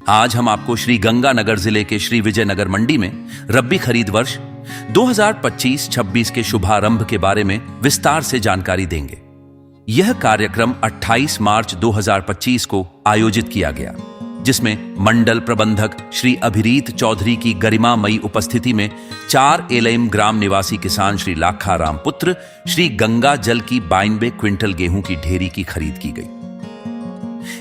आज हम आपको श्री गंगानगर जिले के श्री विजयनगर मंडी में रब्बी खरीद वर्ष 2025-26 के शुभारंभ के बारे में विस्तार से जानकारी देंगे। यह कार्यक्रम 28 मार्च 2025 को आयोजित किया गया, जिसमें मंडल प्रबंधक श्री अभिरीत चौधरी की गरिमामयी उपस्थिति में 4 एलएम ग्राम निवासी किसान श्री लाखाराम पुत्र श्री गंगा जल की 92 क्विंटल गेहूं की ढेरी की खरीद की गई।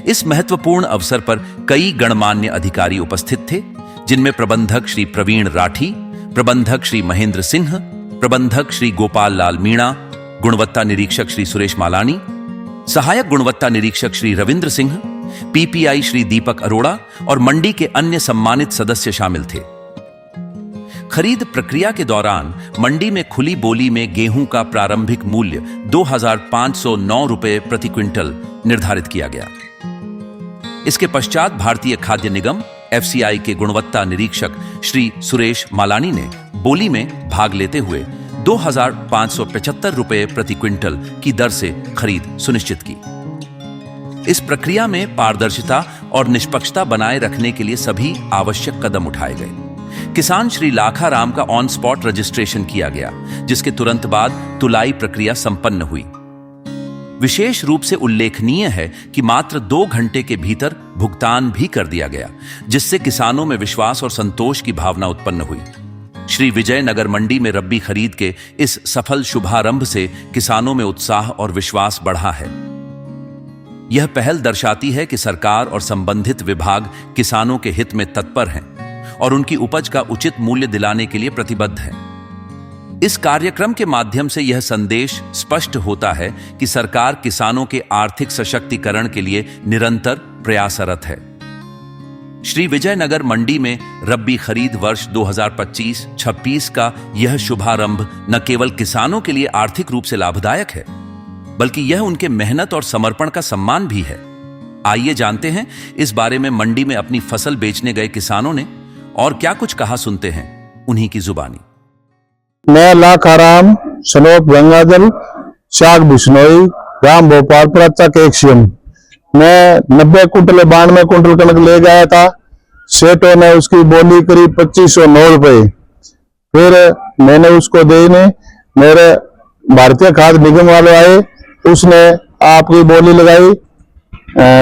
इस महत्वपूर्ण अवसर पर कई गणमान्य अधिकारी उपस्थित थे, जिनमें प्रबंधक श्री प्रवीण राठी, प्रबंधक श्री महेंद्र सिंह, प्रबंधक श्री गोपाल लाल मीणा, गुणवत्ता निरीक्षक श्री सुरेश मालानी, सहायक गुणवत्ता निरीक्षक श्री रविंद्र सिंह, पीपीआई श्री दीपक अरोड़ा और मंडी के अन्य सम्मानित सदस्य शामिल थे। खरीद प्रक्रिया के दौरान मंडी में खुली बोली में गेहूं का प्रारंभिक मूल्य 2,509 रुपए प्रति क्विंटल निर्धारित किया गया। इसके पश्चात भारतीय खाद्य निगम एफसीआई के गुणवत्ता निरीक्षक श्री सुरेश मालानी ने बोली में भाग लेते हुए 2,575 रुपए प्रति क्विंटल की दर से खरीद सुनिश्चित की। इस प्रक्रिया में पारदर्शिता और निष्पक्षता बनाए रखने के लिए सभी आवश्यक कदम उठाए गए। किसान श्री लाखाराम का ऑन स्पॉट रजिस्ट्रेशन किया गया, जिसके तुरंत बाद तुलाई प्रक्रिया संपन्न हुई। विशेष रूप से उल्लेखनीय है कि मात्र 2 घंटे के भीतर भुगतान भी कर दिया गया, जिससे किसानों में विश्वास और संतोष की भावना उत्पन्न हुई। श्री विजयनगर मंडी में रब्बी खरीद के इस सफल शुभारंभ से किसानों में उत्साह और विश्वास बढ़ा है। यह पहल दर्शाती है कि सरकार और संबंधित विभाग किसानों के हित में तत्पर हैं और उनकी उपज का उचित मूल्य दिलाने के लिए प्रतिबद्ध है। इस कार्यक्रम के माध्यम से यह संदेश स्पष्ट होता है कि सरकार किसानों के आर्थिक सशक्तिकरण के लिए निरंतर प्रयासरत है। श्री विजयनगर मंडी में रब्बी खरीद वर्ष 2025-26 का यह शुभारंभ न केवल किसानों के लिए आर्थिक रूप से लाभदायक है, बल्कि यह उनके मेहनत और समर्पण का सम्मान भी है। आइए जानते हैं इस बारे में मंडी में अपनी फसल बेचने गए किसानों ने और क्या कुछ कहा, सुनते हैं उन्हीं की जुबानी। मैं लाखाराम सनोप गंगाजल शाख बिश्नोई ग्राम भोपालपुरा चक एक्सियम। मैं 90 कुंटल 92 कुंटल कनक ले गया था। सेठों ने उसकी बोली करीब 2509 रुपए। फिर मैंने उसको देने मेरे भारतीय खाद्य निगम वाले आए, उसने आपकी बोली लगाई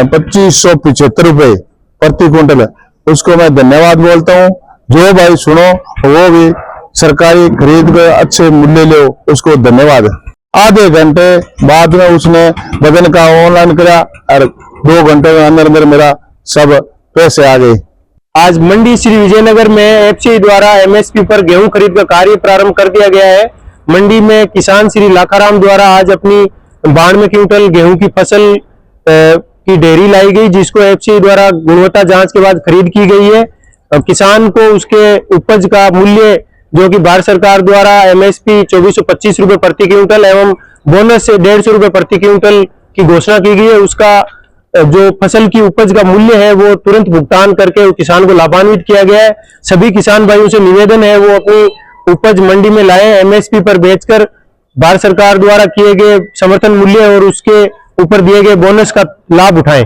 2575 रुपए प्रति कुंटल। उसको मैं धन्यवाद बोलता हूँ। जो भाई सुनो वो भी सरकारी खरीद का अच्छे मूल्य लो, उसको धन्यवाद। आधे घंटे बाद में उसने वजन का ऑनलाइन किया और 2 घंटे के अंदर मेरा सब पैसे आ गए। आज मंडी श्री विजयनगर में एफसीआई द्वारा एमएसपी पर गेहूं खरीद का कार्य प्रारंभ कर दिया गया है। मंडी में किसान श्री लाखाराम द्वारा आज अपनी 92 क्विंटल गेहूं की फसल की ढेरी लाई गई, जिसको एफसीआई द्वारा गुणवत्ता जांच के बाद खरीद की गई है। किसान को उसके उपज का मूल्य जो कि भारत सरकार द्वारा एमएसपी 2425 रुपए प्रति क्विंटल एवं बोनस से 150 रुपए प्रति क्विंटल की घोषणा की गई है, उसका जो फसल की उपज का मूल्य है वो तुरंत भुगतान करके किसान को लाभान्वित किया गया है। सभी किसान भाइयों से निवेदन है वो अपनी उपज मंडी में लाए, एमएसपी पर बेचकर भारत सरकार द्वारा किए गए समर्थन मूल्य और उसके ऊपर दिए गए बोनस का लाभ उठाएं।